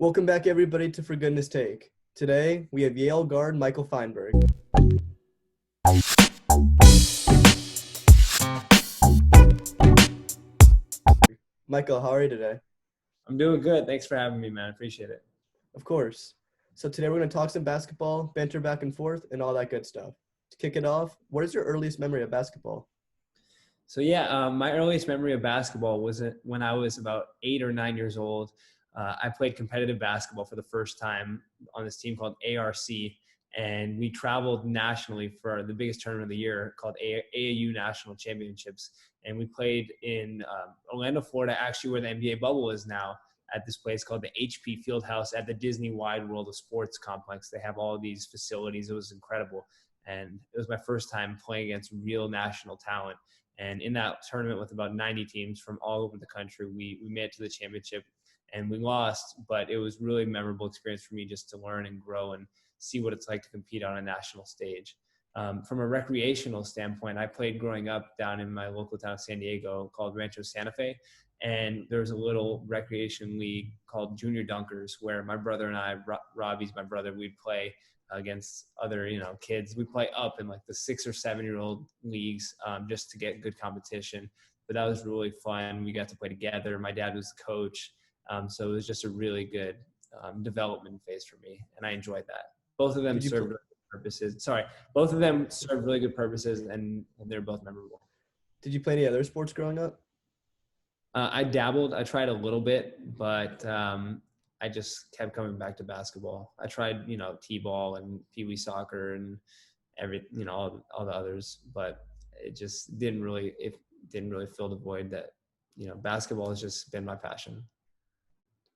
Welcome back, everybody, to For Goodness Take. Today, we have Yale guard Michael Feinberg. Michael, how are you today? I'm doing good. Thanks for having me, man. Appreciate it. Of course. So today we're going to talk some basketball, banter back and forth, and all that good stuff. To kick it off, what is your earliest memory of basketball? My earliest memory of basketball was when I was about 8 or 9 years old. I played competitive basketball for the first time on this team called ARC, and we traveled nationally for the biggest tournament of the year called AAU National Championships. And we played in Orlando, Florida, actually where the NBA bubble is now, at this place called the HP Fieldhouse at the Disney Wide World of Sports complex. They have all these facilities. It was incredible. And it was my first time playing against real national talent. And in that tournament with about 90 teams from all over the country, we made it to the championship and we lost, but it was really a memorable experience for me just to learn and grow and see what it's like to compete on a national stage. From a recreational standpoint, I played growing up down in my local town of San Diego called Rancho Santa Fe. And there was a little recreation league called Junior Dunkers where my brother and I, Robbie's my brother, we'd play against other, kids. We play up in like the 6 or 7 year old leagues just to get good competition. But that was really fun. We got to play together. My dad was the coach. So it was just a really good development phase for me. And I enjoyed that. Both of them served really good purposes. Both of them served really good purposes and they're both memorable. Did you play any other sports growing up? I dabbled. I tried a little bit, but I just kept coming back to basketball. I tried, t-ball and pee-wee soccer and all the others, but it just didn't really fill the void that, basketball has just been my passion.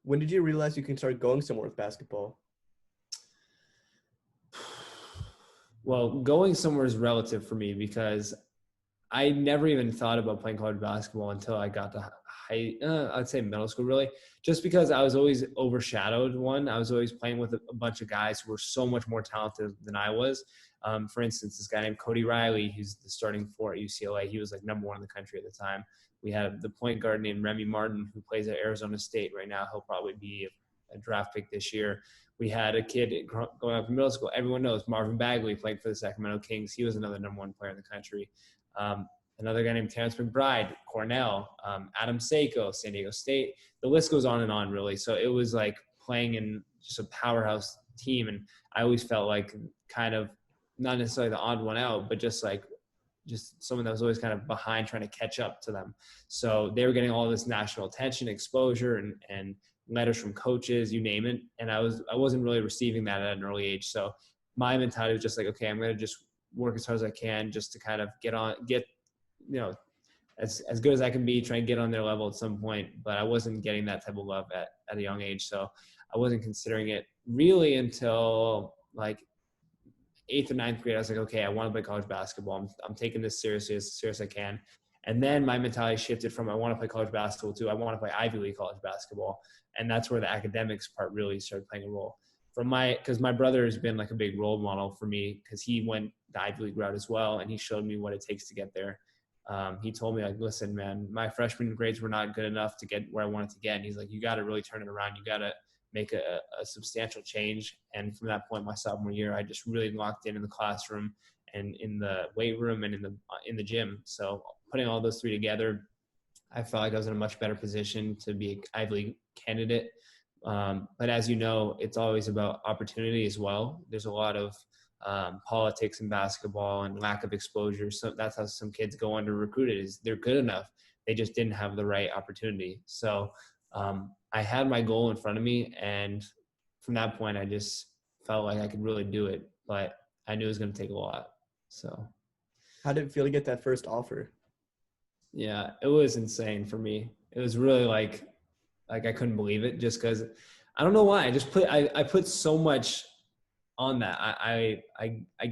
When did you realize you can start going somewhere with basketball? Well, going somewhere is relative for me because I never even thought about playing college basketball until I got to I'd say middle school, really, just because I was always overshadowed. I was always playing with a bunch of guys who were so much more talented than I was. For instance, this guy named Cody Riley, who's the starting four at UCLA. He was like number one in the country at the time. We had the point guard named Remy Martin, who plays at Arizona State right now. He'll probably be a draft pick this year. We had a kid going up in middle school. Everyone knows Marvin Bagley played for the Sacramento Kings. He was another number one player in the country. Another guy named Terrence McBride, Cornell, Adam Seiko, San Diego State. The list goes on and on, really. So it was like playing in just a powerhouse team. And I always felt like kind of not necessarily the odd one out, but just someone that was always kind of behind trying to catch up to them. So they were getting all this national attention, exposure, and letters from coaches, you name it. And I wasn't really receiving that at an early age. So my mentality was just like, okay, I'm going to just work as hard as I can just to kind of get as good as I can be, try and get on their level at some point. But I wasn't getting that type of love at a young age. So I wasn't considering it really until like 8th or 9th grade. I was like, okay, I want to play college basketball. I'm taking this seriously, as serious as I can. And then my mentality shifted from I want to play college basketball to I want to play Ivy League college basketball. And that's where the academics part really started playing a role. Because my brother has been like a big role model for me because he went the Ivy League route as well. And he showed me what it takes to get there. He told me, like, listen, man, my freshman grades were not good enough to get where I wanted to get. And he's like, you got to really turn it around. You got to make a substantial change. And from that point, my sophomore year, I just really locked in the classroom and in the weight room and in the gym. So putting all those three together, I felt like I was in a much better position to be an Ivy League candidate. But as you know, it's always about opportunity as well. There's a lot of politics in basketball and lack of exposure. So that's how some kids go under recruited is they're good enough. They just didn't have the right opportunity. So I had my goal in front of me. And from that point, I just felt like I could really do it, but I knew it was going to take a lot. So how did it feel to get that first offer? Yeah, it was insane for me. It was really like I couldn't believe it just because I don't know why. I put so much on that. I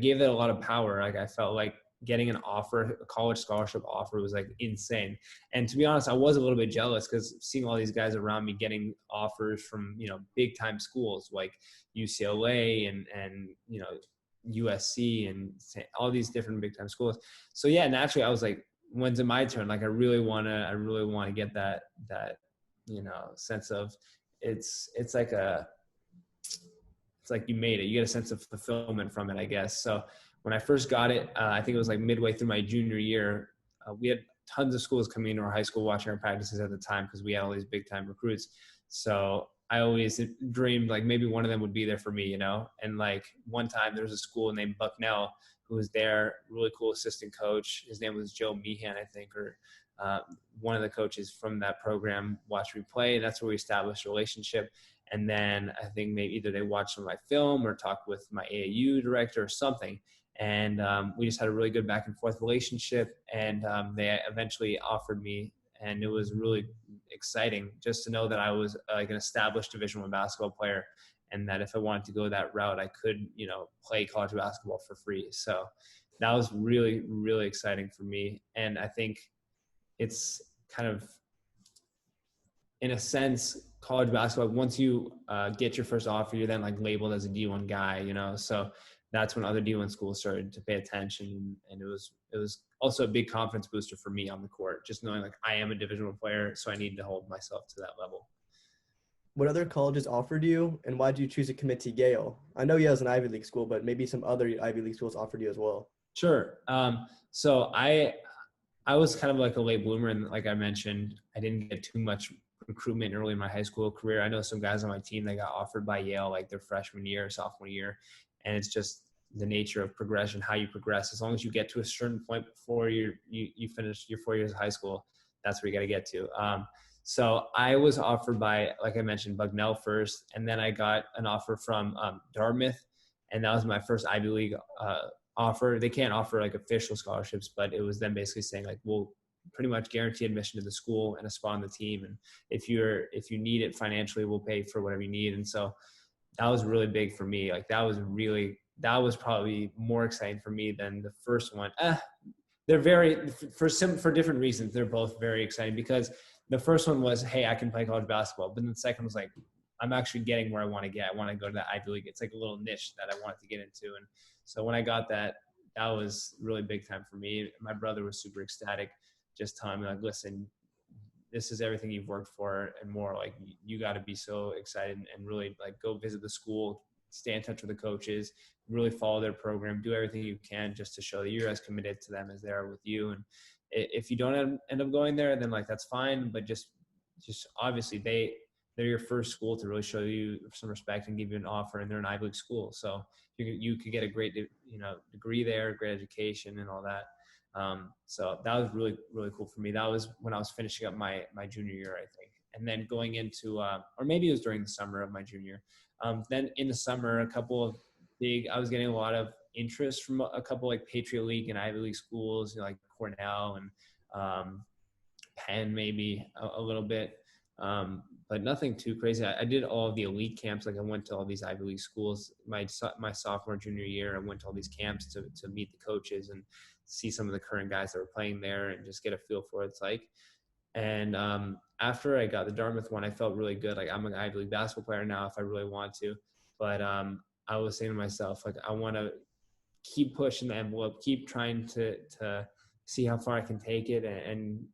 gave that a lot of power. Like I felt like getting an offer, a college scholarship offer was like insane. And to be honest, I was a little bit jealous because seeing all these guys around me getting offers from, big time schools like UCLA and USC and all these different big time schools. So yeah, naturally I was like, when's it my turn? Like I really want to get that sense of it's like a it's like you made it. You get a sense of fulfillment from it, I guess. So when I first got it, I think it was like midway through my junior year. We had tons of schools coming into our high school watching our practices at the time because we had all these big time recruits. So I always dreamed like maybe one of them would be there for me, you know? And like one time there was a school named Bucknell who was there, really cool assistant coach. His name was Joe Meehan, I think, or uh, one of the coaches from that program watched me play. That's where we established a relationship. And then I think maybe either they watched some of my film or talked with my AAU director or something. And we just had a really good back and forth relationship. And they eventually offered me, and it was really exciting just to know that I was like an established Division I basketball player, and that if I wanted to go that route, I could, you know, play college basketball for free. So that was really, really exciting for me. And I think it's kind of, in a sense, college basketball, once you get your first offer, you're then like labeled as a D1 guy, you know? So that's when other D1 schools started to pay attention. And it was also a big confidence booster for me on the court, just knowing like I am a Division I player, so I need to hold myself to that level. What other colleges offered you, and why did you choose to commit to Yale? I know Yale is an Ivy League school, but maybe some other Ivy League schools offered you as well. Sure. So I was kind of like a late bloomer, and like I mentioned, I didn't get too much recruitment early in my high school career. I know some guys on my team that got offered by Yale like their freshman year, sophomore year, and it's just the nature of progression, how you progress. As long as you get to a certain point before you finish your 4 years of high school, that's where you got to get to. So I was offered by, like I mentioned, Bucknell first, and then I got an offer from Dartmouth, and that was my first Ivy League offer. They can't offer like official scholarships, but it was them basically saying like, we'll pretty much guarantee admission to the school and a spot on the team, and if you need it financially, we'll pay for whatever you need. And so that was really big for me. Like that was probably more exciting for me than the first one. They're very, for different reasons, they're both very exciting, because the first one was, hey, I can play college basketball, but then the second was like, I'm actually getting where I want to get. I want to go to the Ivy League. It's like a little niche that I wanted to get into. And so when I got that, that was really big time for me. My brother was super ecstatic, just telling me like, listen, this is everything you've worked for and more. Like you got to be so excited and really like go visit the school, stay in touch with the coaches, really follow their program, do everything you can just to show that you're as committed to them as they are with you. And if you don't end up going there, then like that's fine. But just obviously they're your first school to really show you some respect and give you an offer, and they're an Ivy League school, so you could get a great degree there, great education, and all that. So that was really, really cool for me. That was when I was finishing up my junior year, I think. And then going into, or maybe it was during the summer of my junior. Then in the summer, I was getting a lot of interest from a couple like Patriot League and Ivy League schools, you know, like Cornell and Penn, maybe a little bit. But nothing too crazy. I did all of the elite camps. Like I went to all these Ivy League schools. My sophomore, junior year, I went to all these camps to meet the coaches and see some of the current guys that were playing there and just get a feel for what it's like. And after I got the Dartmouth one, I felt really good. Like I'm an Ivy League basketball player now if I really want to. But I was saying to myself, like I want to keep pushing the envelope, keep trying to see how far I can take it. And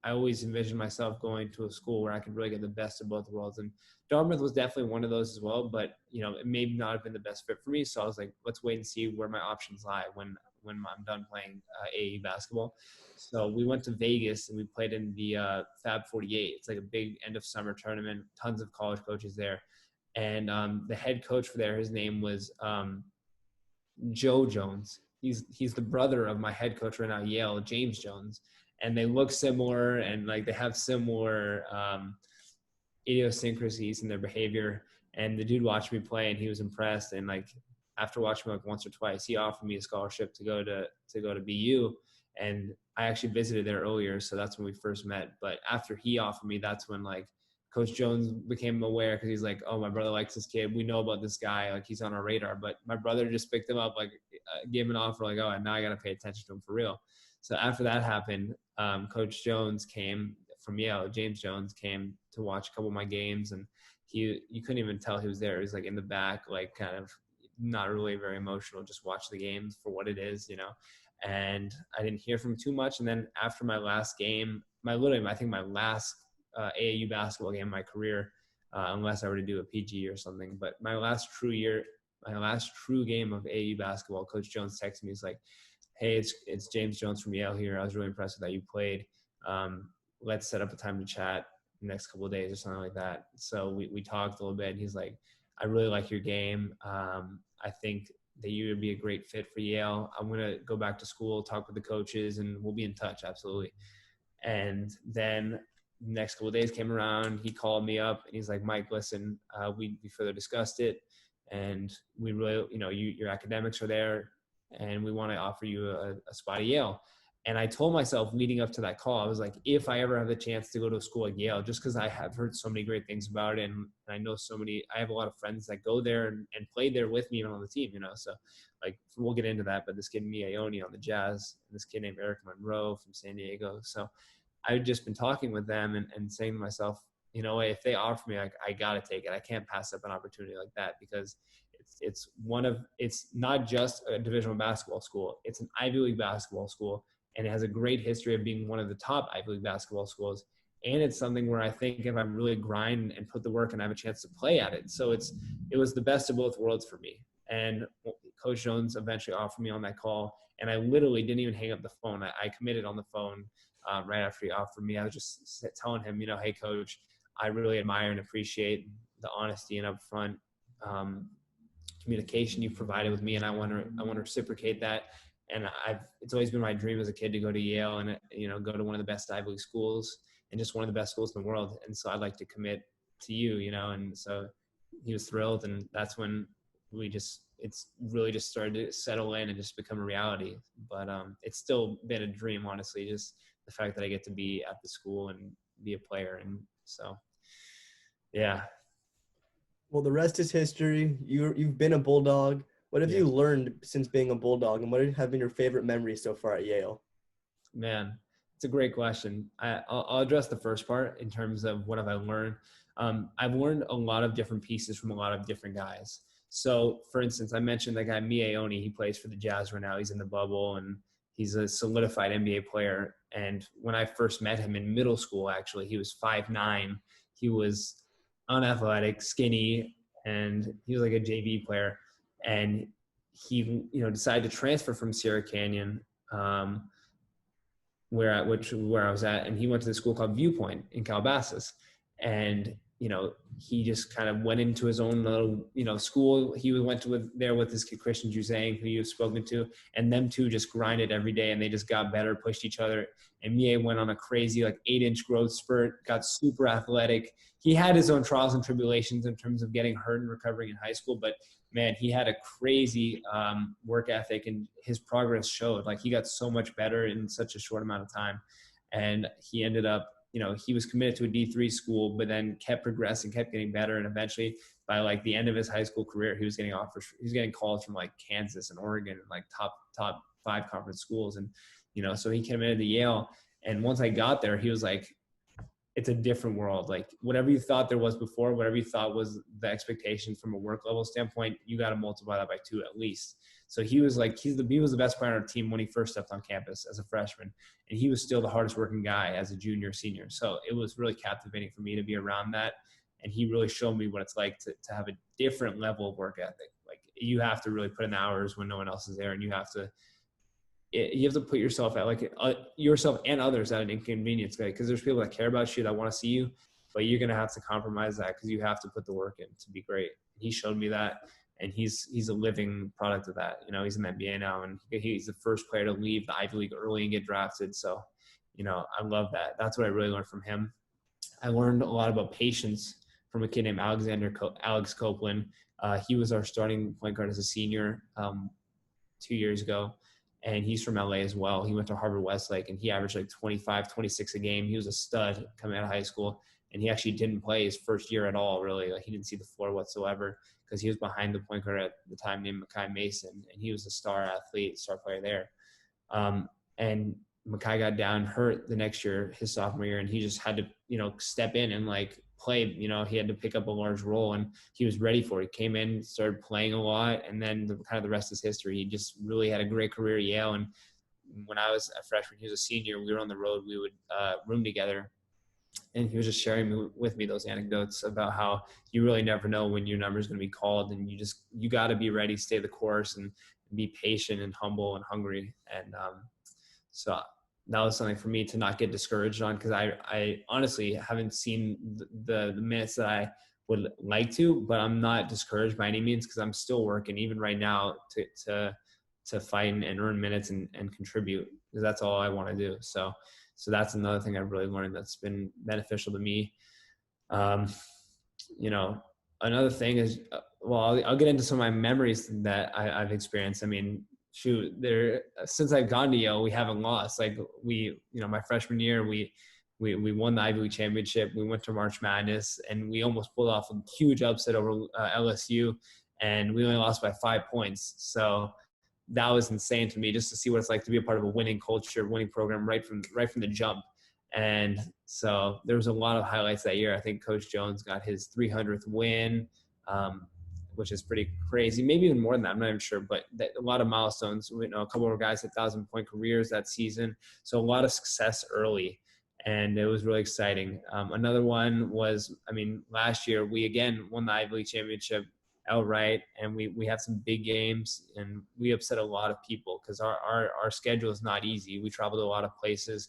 I always envisioned myself going to a school where I could really get the best of both worlds. And Dartmouth was definitely one of those as well, but you know, it may not have been the best fit for me. So I was like, let's wait and see where my options lie when I'm done playing AAU basketball. So we went to Vegas and we played in the Fab 48. It's like a big end of summer tournament, tons of college coaches there. And the head coach for there, his name was Joe Jones. He's the brother of my head coach right now, Yale, James Jones. And they look similar, and like they have similar idiosyncrasies in their behavior. And the dude watched me play, and he was impressed. And like after watching me like once or twice, he offered me a scholarship to go to BU. And I actually visited there earlier, so that's when we first met. But after he offered me, that's when like Coach Jones became aware, because he's like, oh, my brother likes this kid. We know about this guy. Like he's on our radar. But my brother just picked him up, like gave him an offer, like, oh, and now I got to pay attention to him for real. So after that happened, Coach Jones came from Yale. James Jones came to watch a couple of my games, and you couldn't even tell he was there. He was like in the back, like kind of not really very emotional, just watch the games for what it is, you know. And I didn't hear from him too much. And then after my last game, I think my last AAU basketball game of my career, unless I were to do a PG or something. But my last true game of AU basketball, Coach Jones texted me. He's like, "Hey, it's James Jones from Yale here. I was really impressed with how you played. Let's set up a time to chat the next couple of days or something like that." So we talked a little bit, and he's like, "I really like your game. I think that you would be a great fit for Yale. I'm gonna go back to school, talk with the coaches, and we'll be in touch." Absolutely. And then next couple of days came around, he called me up and he's like, "Mike, listen, we further discussed it, and we really, your academics are there, and we want to offer you a spot at Yale." And I told myself leading up to that call, I was like, if I ever have the chance to go to a school like Yale, just because I have heard so many great things about it, and I know I have a lot of friends that go there and played there with me even on the team, so like we'll get into that, but this kid Miaoni on the Jazz, and this kid named Eric Monroe from San Diego. So I've just been talking with them and saying to myself, if they offer me, like, I got to take it. I can't pass up an opportunity like that, because it's not just a Division I basketball school. It's an Ivy League basketball school, and it has a great history of being one of the top Ivy League basketball schools. And it's something where I think if I really grind and put the work and I have a chance to play at it. So it was the best of both worlds for me. And Coach Jones eventually offered me on that call, and I literally didn't even hang up the phone. I committed on the phone right after he offered me. I was just telling him, "Hey, Coach, I really admire and appreciate the honesty and upfront communication you provided with me, and I want to reciprocate that. And it's always been my dream as a kid to go to Yale and go to one of the best Ivy League schools and just one of the best schools in the world. And so I'd like to commit to you, And so he was thrilled, and that's when it's really just started to settle in and just become a reality. But it's still been a dream, honestly, just the fact that I get to be at the school and be a player. And so, yeah. Well, the rest is history. You've been a Bulldog. What have Yeah. you learned since being a Bulldog, and what have been your favorite memories so far at Yale? Man, it's a great question. I'll address the first part in terms of what have I learned. I've learned a lot of different pieces from a lot of different guys. So, for instance, I mentioned that guy Miaoni. He plays for the Jazz right now. He's in the bubble, and he's a solidified NBA player. And when I first met him in middle school, actually, he was 5'9". He was unathletic, skinny, and he was like a JV player. And he, decided to transfer from Sierra Canyon. Where I was at, and he went to the school called Viewpoint in Calabasas, and he just kind of went into his own little school. He went there with this kid Christian Juzang, who you've spoken to, and them two just grinded every day, and they just got better, pushed each other. And Mie went on a crazy 8-inch growth spurt, got super athletic. He had his own trials and tribulations in terms of getting hurt and recovering in high school, but man, he had a crazy work ethic, and his progress showed. He got so much better in such a short amount of time. And he ended up, he was committed to a D3 school, but then kept progressing, kept getting better. And eventually by the end of his high school career, he was getting offers. He was getting calls from Kansas and Oregon and top 5 conference schools. And, so he committed to Yale. And once I got there, he was like, it's a different world. Whatever you thought there was before, whatever you thought was the expectation from a work level standpoint, you got to multiply that by 2 at least. So he was he was the best player on our team when he first stepped on campus as a freshman, and he was still the hardest working guy as a junior, senior. So it was really captivating for me to be around that. And he really showed me what it's like to have a different level of work ethic. You have to really put in the hours when no one else is there, and you have to put yourself at yourself and others at an inconvenience, because there's people that care about you, that want to see you, but you're going to have to compromise that because you have to put the work in to be great. He showed me that, and he's a living product of that. He's in the NBA now, and he's the first player to leave the Ivy League early and get drafted. So, I love that. That's what I really learned from him. I learned a lot about patience from a kid named Alex Copeland. He was our starting point guard as a senior 2 years ago. And he's from LA as well. He went to Harvard Westlake, and he averaged 25, 26 a game. He was a stud coming out of high school, and he actually didn't play his first year at all, really. He didn't see the floor whatsoever because he was behind the point guard at the time named Makai Mason, and he was a star athlete, star player there. And Makai got down hurt the next year, his sophomore year, and he just had to, step in and play. He had to pick up a large role, and he was ready for it. He came in, started playing a lot, and then the rest is history. He just really had a great career at Yale. And when I was a freshman, he was a senior. We were on the road. We would room together, and he was just sharing with me those anecdotes about how you really never know when your number is going to be called, and you got to be ready, stay the course, and be patient and humble and hungry. And so that was something for me to not get discouraged on, because I honestly haven't seen the minutes that I would like to, but I'm not discouraged by any means, because I'm still working even right now to fight and earn minutes and contribute, because that's all I want to do. So that's another thing I've really learned that's been beneficial to me. Um, you know, another thing is, well, I'll get into some of my memories that I've experienced. I mean, shoot, since I've gone to Yale, we haven't lost. Like my freshman year, we won the Ivy League championship. We went to March Madness, and we almost pulled off a huge upset over LSU, and we only lost by 5 points. So that was insane to me, just to see what it's like to be a part of a winning culture, winning program right from the jump. And so there was a lot of highlights that year. I think Coach Jones got his 300th win, which is pretty crazy. Maybe even more than that. I'm not even sure, but a lot of milestones. A couple of guys had 1,000-point careers that season. So a lot of success early, and it was really exciting. Another one was, last year we again won the Ivy League championship outright, and we have some big games, and we upset a lot of people because our schedule is not easy. We travel to a lot of places,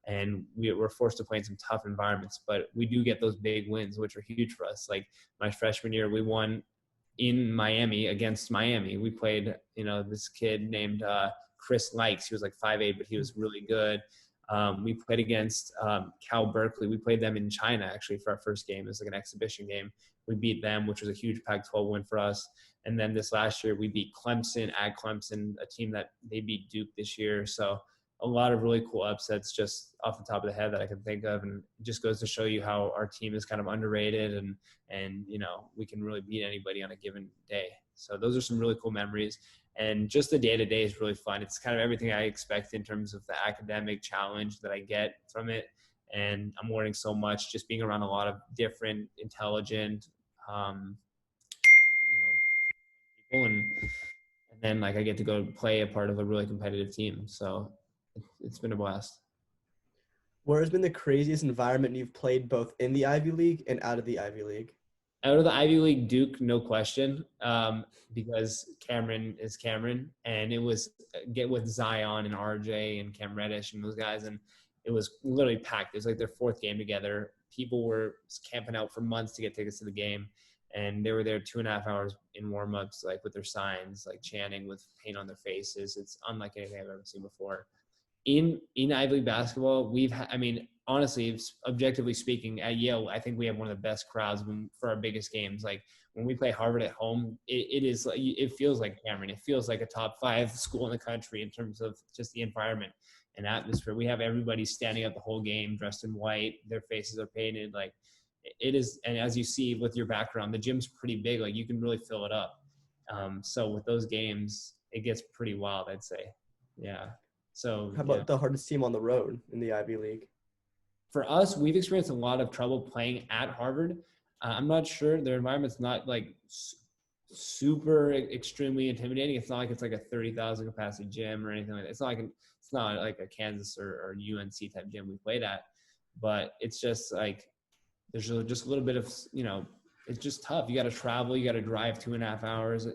and we're forced to play in some tough environments, but we do get those big wins, which are huge for us. Like my freshman year, we won in Miami against Miami. We played, this kid named Chris Likes. He was like 5'8", but he was really good. We played against Cal Berkeley. We played them in China, actually, for our first game. It was like an exhibition game. We beat them, which was a huge Pac-12 win for us. And then this last year, we beat Clemson at Clemson, a team that they beat Duke this year. So a lot of really cool upsets just off the top of the head that I can think of. And it just goes to show you how our team is kind of underrated, and we can really beat anybody on a given day. So those are some really cool memories. And just the day-to-day is really fun. It's kind of everything I expect in terms of the academic challenge that I get from it. And I'm learning so much just being around a lot of different, intelligent, people. And then I get to go play a part of a really competitive team. So it's been a blast. Where has been the craziest environment you've played both in the Ivy League and out of the Ivy League? Out of the Ivy League, Duke, no question, because Cameron is Cameron, and it was get with Zion and RJ and Cam Reddish and those guys, and it was literally packed. It was like their fourth game together. People were camping out for months to get tickets to the game, and they were there 2.5 hours in warm-ups, with their signs, chanting with paint on their faces. It's unlike anything I've ever seen before. In Ivy League basketball, honestly, objectively speaking, at Yale, I think we have one of the best crowds for our biggest games. Like when we play Harvard at home, it feels like Cameron. It feels like a top 5 school in the country in terms of just the environment and atmosphere. We have everybody standing up the whole game, dressed in white. Their faces are painted. It is, and as you see with your background, the gym's pretty big. You can really fill it up. So with those games, it gets pretty wild, I'd say. Yeah. So how about the hardest team on the road in the Ivy League? For us, we've experienced a lot of trouble playing at Harvard. I'm not sure their environment's not super extremely intimidating. It's not like it's like a 30,000 capacity gym or anything like that. It's not like a Kansas or UNC type gym we played at, but it's just there's just a little bit of it's just tough. You got to travel. You got to drive 2.5 hours.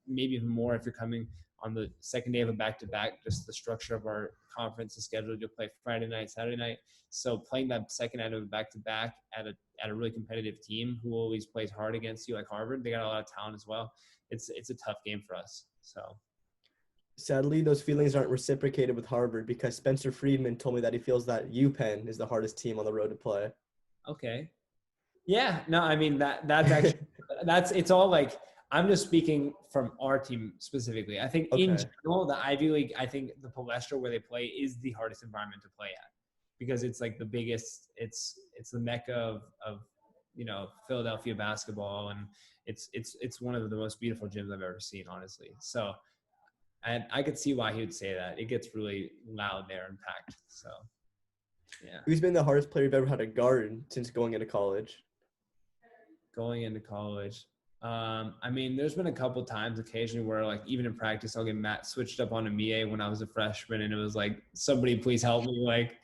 Maybe even more if you're coming on the second day of a back-to-back. Just the structure of our conference is scheduled. You'll play Friday night, Saturday night. So playing that second night of a back-to-back at a really competitive team who always plays hard against you, like Harvard, they got a lot of talent as well. It's a tough game for us. So sadly, those feelings aren't reciprocated with Harvard, because Spencer Friedman told me that he feels that UPenn is the hardest team on the road to play. Okay. Yeah. No, that's actually it's all I'm just speaking from our team specifically. I think in general, the Ivy League, I think the Palestra where they play is the hardest environment to play at, because it's the biggest, it's the mecca of Philadelphia basketball. And it's one of the most beautiful gyms I've ever seen, honestly. So I could see why he would say that. It gets really loud there and packed. So yeah. Who's been the hardest player you've ever had to guard since going into college? Going into college. I mean, there's been a couple times occasionally where like even in practice, I'll get Matt switched up on a Mie when I was a freshman, and it was like, somebody please help me, like,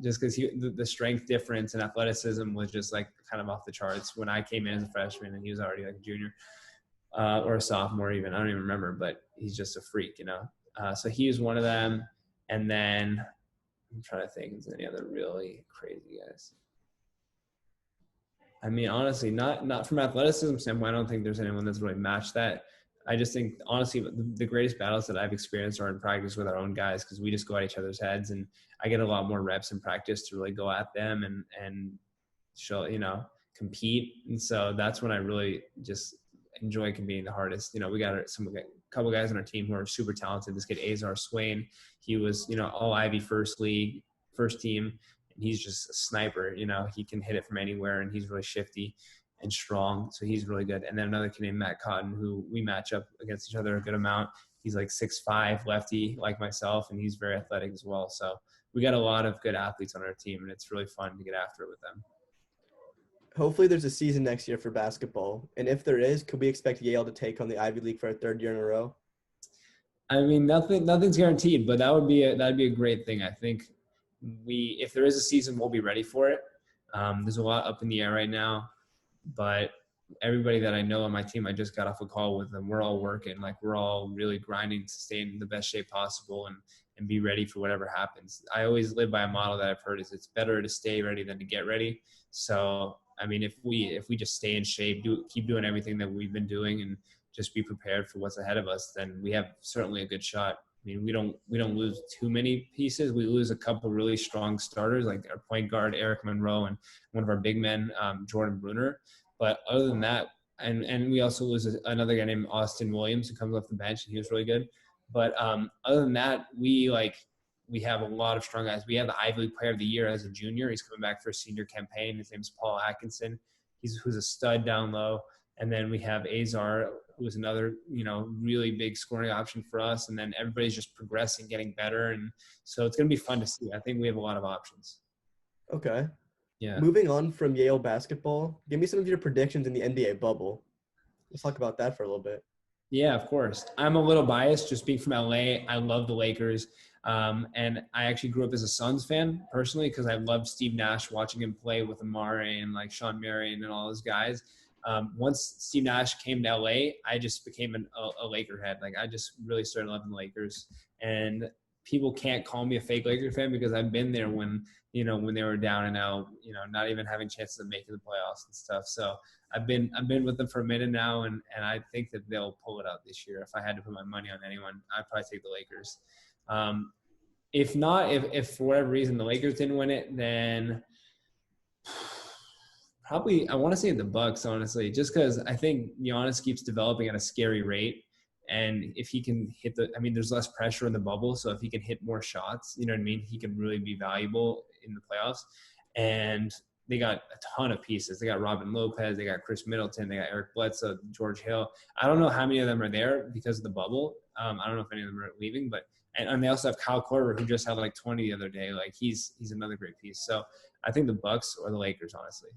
just because the strength difference and athleticism was just like kind of off the charts when I came in as a freshman, and he was already like a junior or a sophomore even. I don't even remember, but he's just a freak, you know. So he was one of them, and then I'm trying to think, is there any other really crazy guys? I mean, honestly, not from athleticism standpoint. I don't think there's anyone that's really matched that. I just think, honestly, the greatest battles that I've experienced are in practice with our own guys, because we just go at each other's heads, and I get a lot more reps in practice to really go at them and show, compete. And so that's when I really just enjoy competing the hardest. We got a couple guys on our team who are super talented. This kid Azar Swain, he was all Ivy first league, first team, and he's just a sniper. He can hit it from anywhere, and he's really shifty and strong, so he's really good. And then another kid named Matt Cotton, who we match up against each other a good amount. He's like 6'5", lefty like myself, and he's very athletic as well. So we got a lot of good athletes on our team, and it's really fun to get after it with them. Hopefully there's a season next year for basketball. And if there is, could we expect Yale to take on the Ivy League for a third year in a row? I mean, nothing's guaranteed, but that'd be a great thing. I think if there is a season, we'll be ready for it. There's a lot up in the air right now, but everybody that I know on my team, I just got off a call with them. We're all working, like we're all really grinding to stay in the best shape possible and be ready for whatever happens. I always live by a model that I've heard is it's better to stay ready than to get ready. So, I mean, if we just stay in shape, keep doing everything that we've been doing, and just be prepared for what's ahead of us, then we have certainly a good shot. I mean, we don't lose too many pieces. We lose a couple really strong starters, like our point guard Eric Monroe and one of our big men, Jordan Bruner. But other than that, and we also lose another guy named Austin Williams, who comes off the bench, and he was really good. But other than that, we have a lot of strong guys. We have the Ivy League Player of the Year as a junior. He's coming back for a senior campaign. His name's Paul Atkinson. Who's a stud down low. And then we have Azar, who is another, really big scoring option for us. And then everybody's just progressing, getting better. And so it's going to be fun to see. I think we have a lot of options. Okay. Yeah. Moving on from Yale basketball, give me some of your predictions in the NBA bubble. Let's talk about that for a little bit. Yeah, of course. I'm a little biased just being from LA. I love the Lakers. And I actually grew up as a Suns fan personally, because I loved Steve Nash, watching him play with Amare and like Sean Marion and all those guys. Once Steve Nash came to LA, I just became a Laker head. Like I just really started loving the Lakers. And people can't call me a fake Laker fan, because I've been there when they were down and out, not even having chances of making the playoffs and stuff. So I've been with them for a minute now, and I think that they'll pull it out this year. If I had to put my money on anyone, I'd probably take the Lakers. If not, if for whatever reason the Lakers didn't win it, then probably I want to say the Bucks, honestly, just because I think Giannis keeps developing at a scary rate. And if he can there's less pressure in the bubble. So if he can hit more shots, you know what I mean? He can really be valuable in the playoffs. And they got a ton of pieces. They got Robin Lopez, they got Chris Middleton, they got Eric Bledsoe, George Hill. I don't know how many of them are there because of the bubble. I don't know if any of them are leaving, but and they also have Kyle Korver, who just had like 20 the other day. Like he's another great piece. So I think the Bucks or the Lakers, honestly.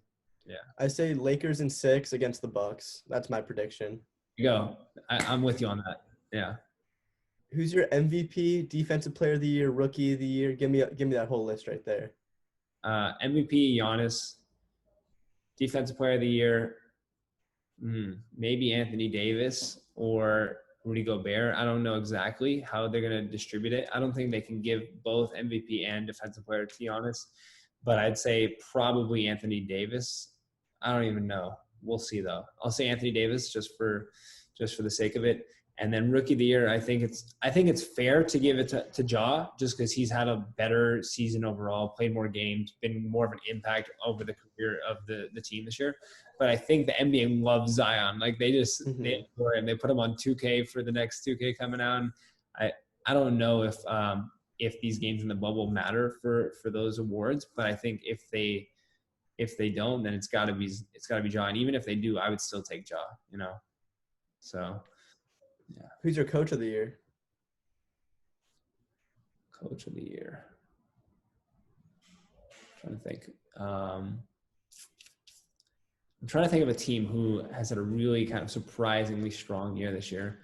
Yeah. I say Lakers in 6 against the Bucks. That's my prediction. Go. I'm with you on that. Yeah. Who's your MVP, Defensive Player of the Year, Rookie of the Year? Give me that whole list right there. MVP Giannis, Defensive Player of the Year, maybe Anthony Davis or Rudy Gobert. I don't know exactly how they're going to distribute it. I don't think they can give both MVP and Defensive Player, to be honest. But I'd say probably Anthony Davis. I don't even know. We'll see though. I'll say Anthony Davis just for the sake of it. And then Rookie of the Year, I think it's fair to give it to Ja, just because he's had a better season overall, played more games, been more of an impact over the career of the team this year. But I think the NBA loves Zion. Like they just they adore him. They put him on 2K for the next 2K coming out. And I don't know if these games in the bubble matter for those awards, but I think if they don't, then it's got to be Ja. And even if they do, I would still take Ja. So. Yeah. Who's your Coach of the Year? Coach of the Year. I'm trying to think. I'm trying to think of a team who has had a really kind of surprisingly strong year this year.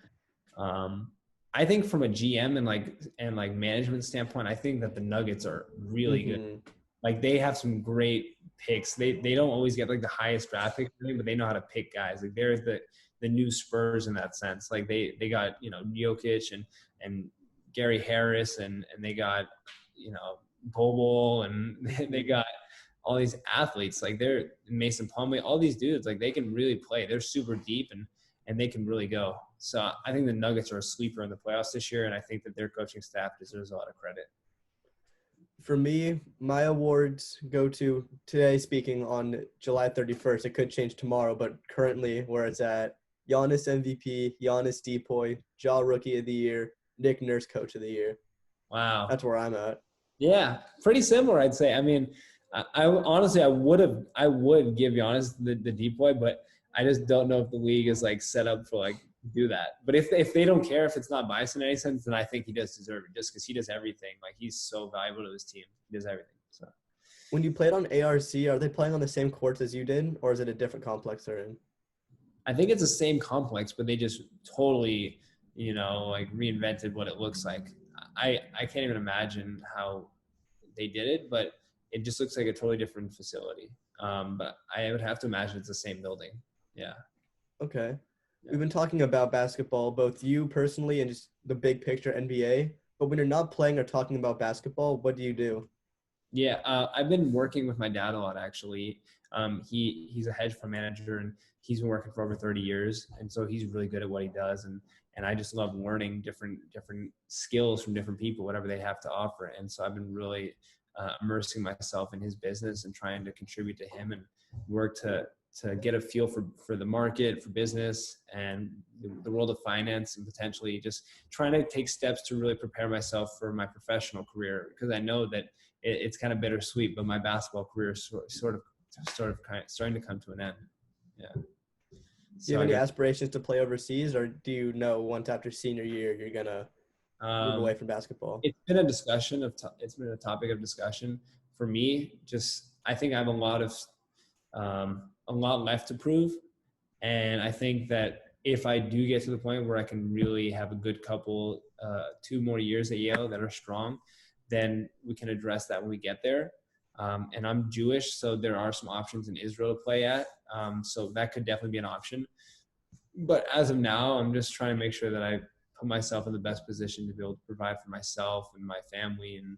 Um, I think from a GM and management standpoint, I think that the Nuggets are really good. Mm-hmm. Like they have some great picks. They don't always get like the highest draft pick, but they know how to pick guys. Like they're the new Spurs in that sense. Like they got Jokic and Gary Harris and they got Bobo and they got all these athletes. Like they're Mason Plumlee, all these dudes. Like they can really play. They're super deep and they can really go. So I think the Nuggets are a sleeper in the playoffs this year, and I think that their coaching staff deserves a lot of credit. For me, my awards go to today, speaking on July 31st. It could change tomorrow, but currently where it's at, Giannis MVP, Giannis Depoy, Ja Rookie of the Year, Nick Nurse Coach of the Year. Wow. That's where I'm at. Yeah, pretty similar, I'd say. I mean, I honestly, I would give Giannis the Depoy, but I just don't know if the league is like set up for like do that. But if they don't care, if it's not biased in any sense, then I think he does deserve it just because he does everything. Like he's so valuable to his team. He does everything. So When you played on ARC, are they playing on the same courts as you did, or is it a different complex they're in? I think it's the same complex, but they just totally, like reinvented what it looks like. I can't even imagine how they did it, but it just looks like a totally different facility. But I would have to imagine it's the same building. Yeah. Okay. Yeah. We've been talking about basketball, both you personally and just the big picture NBA. But when you're not playing or talking about basketball, what do you do? Yeah, I've been working with my dad a lot actually. He's a hedge fund manager and he's been working for over 30 years, and so he's really good at what he does. And I just love learning different skills from different people, whatever they have to offer. And so I've been really immersing myself in his business and trying to contribute to him and work to get a feel for the market, for business, and the world of finance, and potentially just trying to take steps to really prepare myself for my professional career, because I know that it's kind of bittersweet, but my basketball career is sort of starting to come to an end. Yeah. Do you So have any aspirations to play overseas, or do you know once after senior year you're gonna move away from basketball? It's been a discussion it's been a topic of discussion for me. Just I think I have a lot left to prove, and I think that if I do get to the point where I can really have a good couple 2 more years at Yale that are strong, then we can address that when we get there. And I'm Jewish, so there are some options in Israel to play at. So that could definitely be an option. But as of now, I'm just trying to make sure that I put myself in the best position to be able to provide for myself and my family, and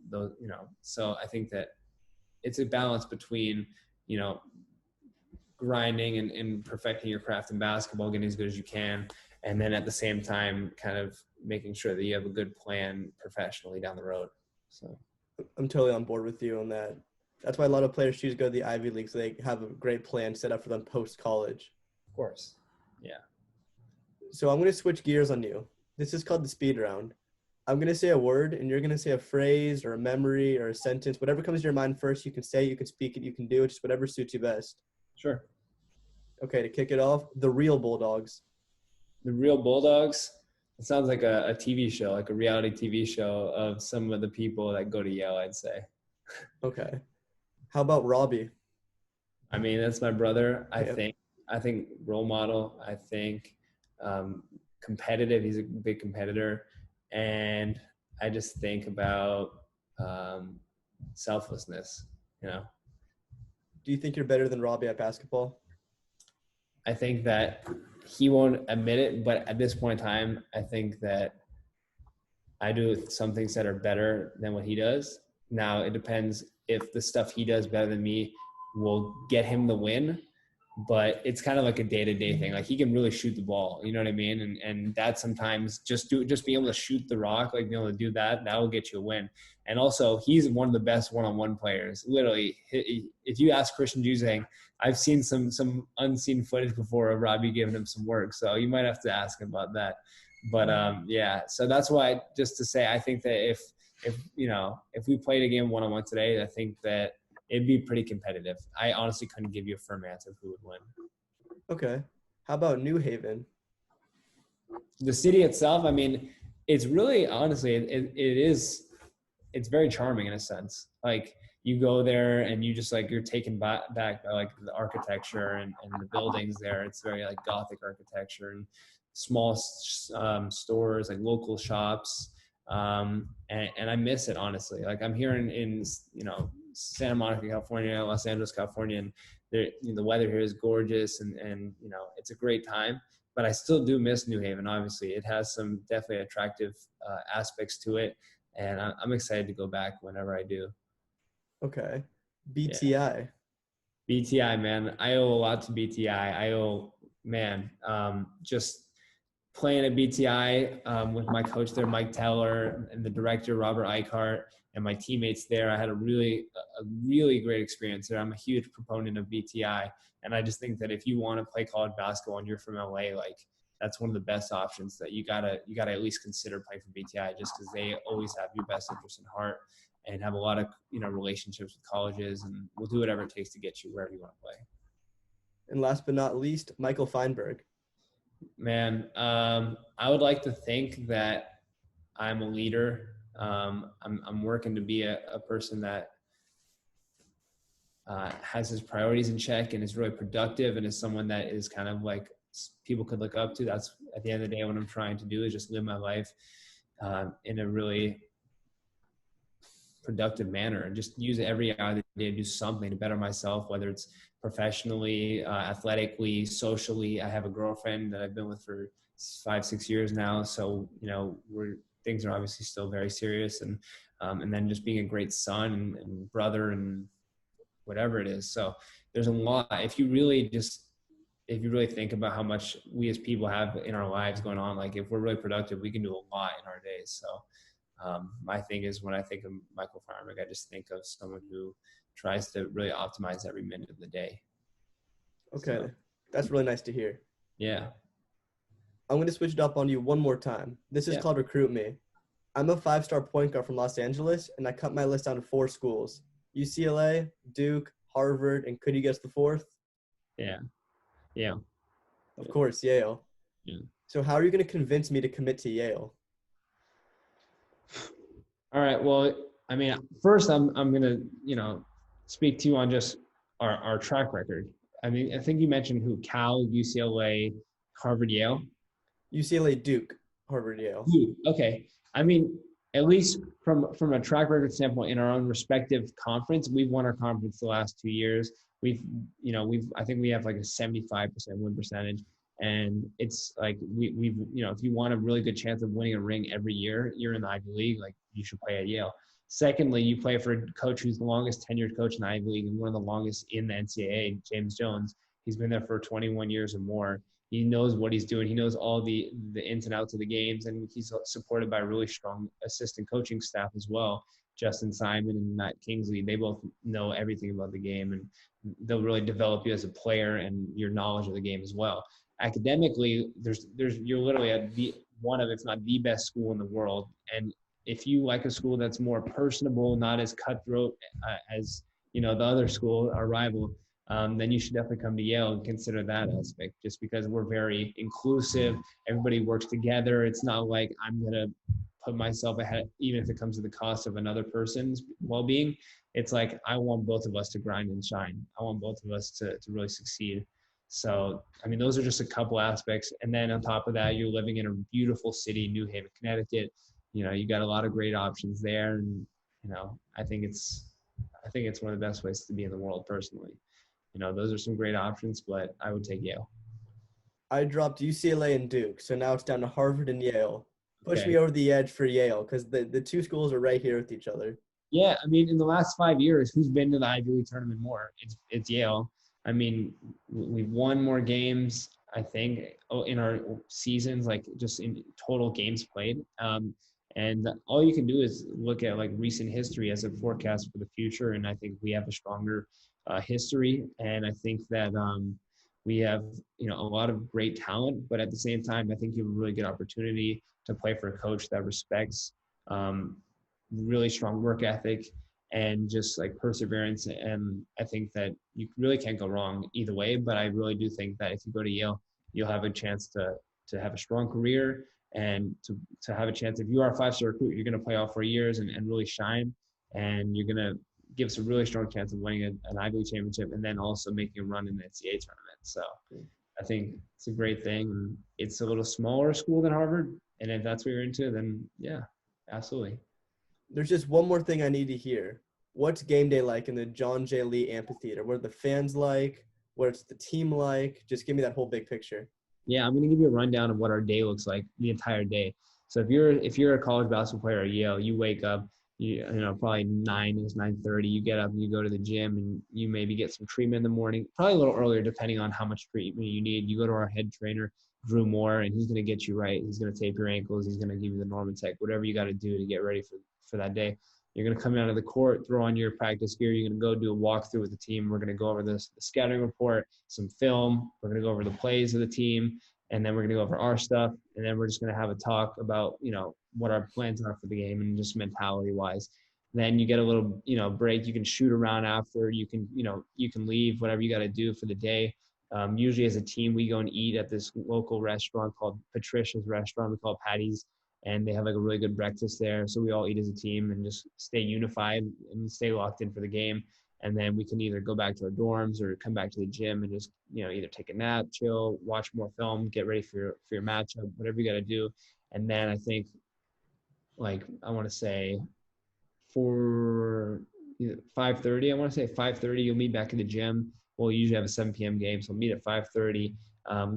those, So I think that it's a balance between, grinding and perfecting your craft in basketball, getting as good as you can, and then at the same time kind of making sure that you have a good plan professionally down the road. So I'm totally on board with you on that. That's why a lot of players choose to go to the Ivy League, so they have a great plan set up for them post-college. of course. Yeah. So I'm going to switch gears on you. This is called the speed round. I'm going to say a word, and you're going to say a phrase or a memory or a sentence. Whatever comes to your mind first, you can say, you can speak it, you can do it, just whatever suits you best. Sure. Okay, to kick it off, the real Bulldogs. The Real Bulldogs. It sounds like a TV show, like a reality TV show of some of the people that go to Yale, I'd say. Okay. How about Robbie? I mean, that's my brother. Yeah. I think role model. I think competitive. He's a big competitor, and I just think about selflessness. Do you think you're better than Robbie at basketball? I think that he won't admit it, but at this point in time, I think that I do some things that are better than what he does. Now, it depends if the stuff he does better than me will get him the win, but it's kind of like a day-to-day thing. Like he can really shoot the ball, you know what I mean? And that sometimes just being able to shoot the rock, like being able to do that will get you a win. And also he's one of the best one-on-one players. Literally, if you ask Christian Juzang, I've seen some unseen footage before of Robbie giving him some work. So you might have to ask him about that. But yeah, so that's why, just to say, I think that if we played a game one-on-one today, I think that it'd be pretty competitive. I honestly couldn't give you a firm answer of who would win. Okay. How about New Haven? The city itself, I mean, it's really, honestly, it's very charming in a sense. Like, you go there and you just like you're taken back by like the architecture and the buildings there. It's very like Gothic architecture and small stores, like local shops. And I miss it, honestly. Like I'm here in Santa Monica, California, Los Angeles, California, and the weather here is gorgeous, and it's a great time. But I still do miss New Haven. Obviously, it has some definitely attractive aspects to it, and I'm excited to go back whenever I do. Okay. Yeah. BTI. BTI, man. I owe a lot to BTI. I owe, man, just playing at BTI with my coach there, Mike Teller, and the director, Robert Eichart, and my teammates there. I had a really great experience there. I'm a huge proponent of BTI. And I just think that if you want to play college basketball and you're from LA, like that's one of the best options that you gotta at least consider playing for BTI, just because they always have your best interest in heart and have a lot of relationships with colleges, and will do whatever it takes to get you wherever you want to play. And last but not least, Michael Feinberg. Man, I would like to think that I'm a leader. I'm working to be a person that has his priorities in check and is really productive, and is someone that is kind of like people could look up to. That's at the end of the day what I'm trying to do, is just live my life in a really productive manner and just use every hour of the day to do something to better myself, whether it's professionally, athletically, socially. I have a girlfriend that I've been with for 5-6 years now. So, things are obviously still very serious, and then just being a great son and brother and whatever it is. So there's a lot. If you really think about how much we as people have in our lives going on, like if we're really productive, we can do a lot in our days. So my thing is, when I think of Michael Feinberg, I just think of someone who tries to really optimize every minute of the day. Okay. So, that's really nice to hear. Yeah. I'm going to switch it up on you one more time. This is called Recruit Me. I'm a 5-star point guard from Los Angeles, and I cut my list down to 4 schools: UCLA, Duke, Harvard, and could you guess the 4th? Yeah. Of course, Yale. Yeah. So how are you going to convince me to commit to Yale? All right. Well, I mean, first I'm going to, speak to you on just our track record. I mean, I think you mentioned who: Cal, UCLA, Harvard, Yale. UCLA, Duke, Harvard, Yale. Okay. I mean, at least from a track record standpoint, in our own respective conference, we've won our conference the last 2 years. I think we have like a 75% win percentage. And it's like we've if you want a really good chance of winning a ring every year, you're in the Ivy League, like you should play at Yale. Secondly, you play for a coach who's the longest tenured coach in the Ivy League and one of the longest in the NCAA, James Jones. He's been there for 21 years or more. He knows what he's doing. He knows all the ins and outs of the games, and he's supported by a really strong assistant coaching staff as well. Justin Simon and Matt Kingsley, they both know everything about the game, and they'll really develop you as a player and your knowledge of the game as well. Academically, you're literally at one of, if not the best school in the world. And if you like a school that's more personable, not as cutthroat as the other school, our rival, then you should definitely come to Yale and consider that aspect, just because we're very inclusive. Everybody works together. It's not like I'm going to put myself ahead, even if it comes to the cost of another person's well-being. It's like, I want both of us to grind and shine. I want both of us to really succeed. So, I mean, those are just a couple aspects. And then on top of that, you're living in a beautiful city, New Haven, Connecticut. You got a lot of great options there. And, I think it's one of the best places to be in the world personally. Those are some great options, but I would take Yale. I dropped UCLA and Duke, so now it's down to Harvard and Yale. Push Okay. me over the edge for Yale, because the two schools are right here with each other. Yeah, I mean, in the last 5 years, who's been to the Ivy League tournament more? It's Yale. I mean, we've won more games, I think, in our seasons, like just in total games played. And all you can do is look at like recent history as a forecast for the future. And I think we have a stronger history. And I think that we have, a lot of great talent, but at the same time, I think you have a really good opportunity to play for a coach that respects really strong work ethic and just like perseverance. And I think that you really can't go wrong either way, but I really do think that if you go to Yale, you'll have a chance to have a strong career and to have a chance. If you are a 5-star recruit, you're going to play all 4 years and really shine, and you're going to give us a really strong chance of winning an Ivy League championship and then also making a run in the NCAA tournament. So I think it's a great thing. And it's a little smaller school than Harvard. And if that's what you're into, then yeah, absolutely. There's just one more thing I need to hear. What's game day like in the John J. Lee Amphitheater? What are the fans like? What's the team like? Just give me that whole big picture. Yeah, I'm going to give you a rundown of what our day looks like the entire day. So if you're a college basketball player at Yale, you wake up, probably 9:30. You get up and you go to the gym and you maybe get some treatment in the morning, probably a little earlier depending on how much treatment you need. You go to our head trainer, Drew Moore, and he's going to get you right. He's going to tape your ankles. He's going to give you the Normatec, whatever you got to do to get ready for that day. You're going to come out of the court, throw on your practice gear. You're going to go do a walkthrough with the team. We're going to go over the scouting report, some film. We're going to go over the plays of the team, and then we're going to go over our stuff. And then we're just going to have a talk about, what our plans are for the game and just mentality-wise. Then you get a little, break. You can shoot around after. You can leave, whatever you got to do for the day. Usually as a team, we go and eat at this local restaurant called Patricia's Restaurant. We call it Patty's. And they have like a really good breakfast there. So we all eat as a team and just stay unified and stay locked in for the game. And then we can either go back to our dorms or come back to the gym and just, either take a nap, chill, watch more film, get ready for your matchup, whatever you got to do. And then I think, I want to say for 5:30, I want to say 5:30, you'll meet back in the gym. We'll usually have a 7 p.m. game. So we'll meet at 5:30.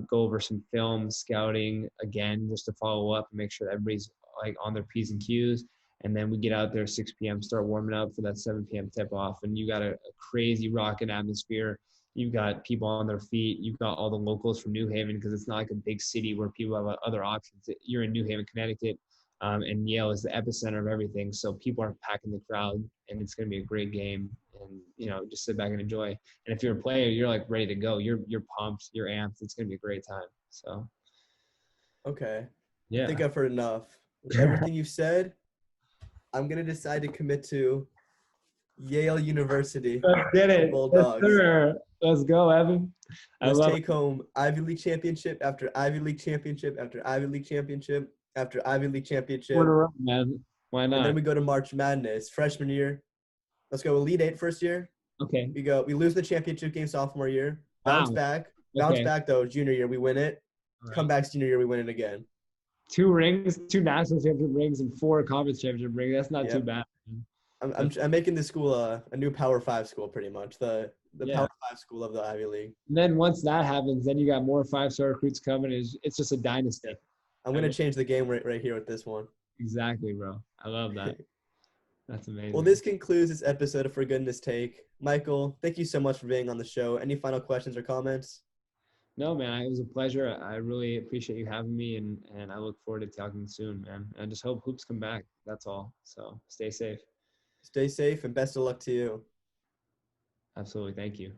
Go over some film scouting again, just to follow up and make sure that everybody's on their P's and Q's. And then we get out there 6 p.m., start warming up for that 7 p.m. tip off. And you got a crazy rocking atmosphere. You've got people on their feet. You've got all the locals from New Haven, because it's not like a big city where people have other options. You're in New Haven, Connecticut, and Yale is the epicenter of everything. So people are packing the crowd, and it's going to be a great game. And, just sit back and enjoy. And if you're a player, you're ready to go. You're pumped. You're amped. It's going to be a great time. So. Okay. Yeah. I think I've heard enough. With everything you've said, I'm going to decide to commit to Yale University. Let's get it. Bulldogs. Yes, sir. Let's go, Evan. Let's take home Ivy League championship after Ivy League championship after Ivy League championship after Ivy League championship. Man. Why not? And then we go to March Madness. Freshman year. Let's go Elite Eight first year. Okay. We lose the championship game sophomore year. Wow. Bounce back though. Junior year, we win it. Right. Come back senior year, we win it again. 2 rings, 2 national championship rings, and 4 conference championship rings. That's not too bad. I'm making the school a new Power 5 school, pretty much. The Power 5 school of the Ivy League. And then once that happens, then you got more 5-star recruits coming. It's just a dynasty. I'm going to change the game right here with this one. Exactly, bro. I love that. That's amazing. Well, this concludes this episode of For Goodness Take. Michael, thank you so much for being on the show. Any final questions or comments? No, man, it was a pleasure. I really appreciate you having me, and I look forward to talking soon, man. I just hope hoops come back. That's all. So stay safe. Stay safe, and best of luck to you. Absolutely. Thank you.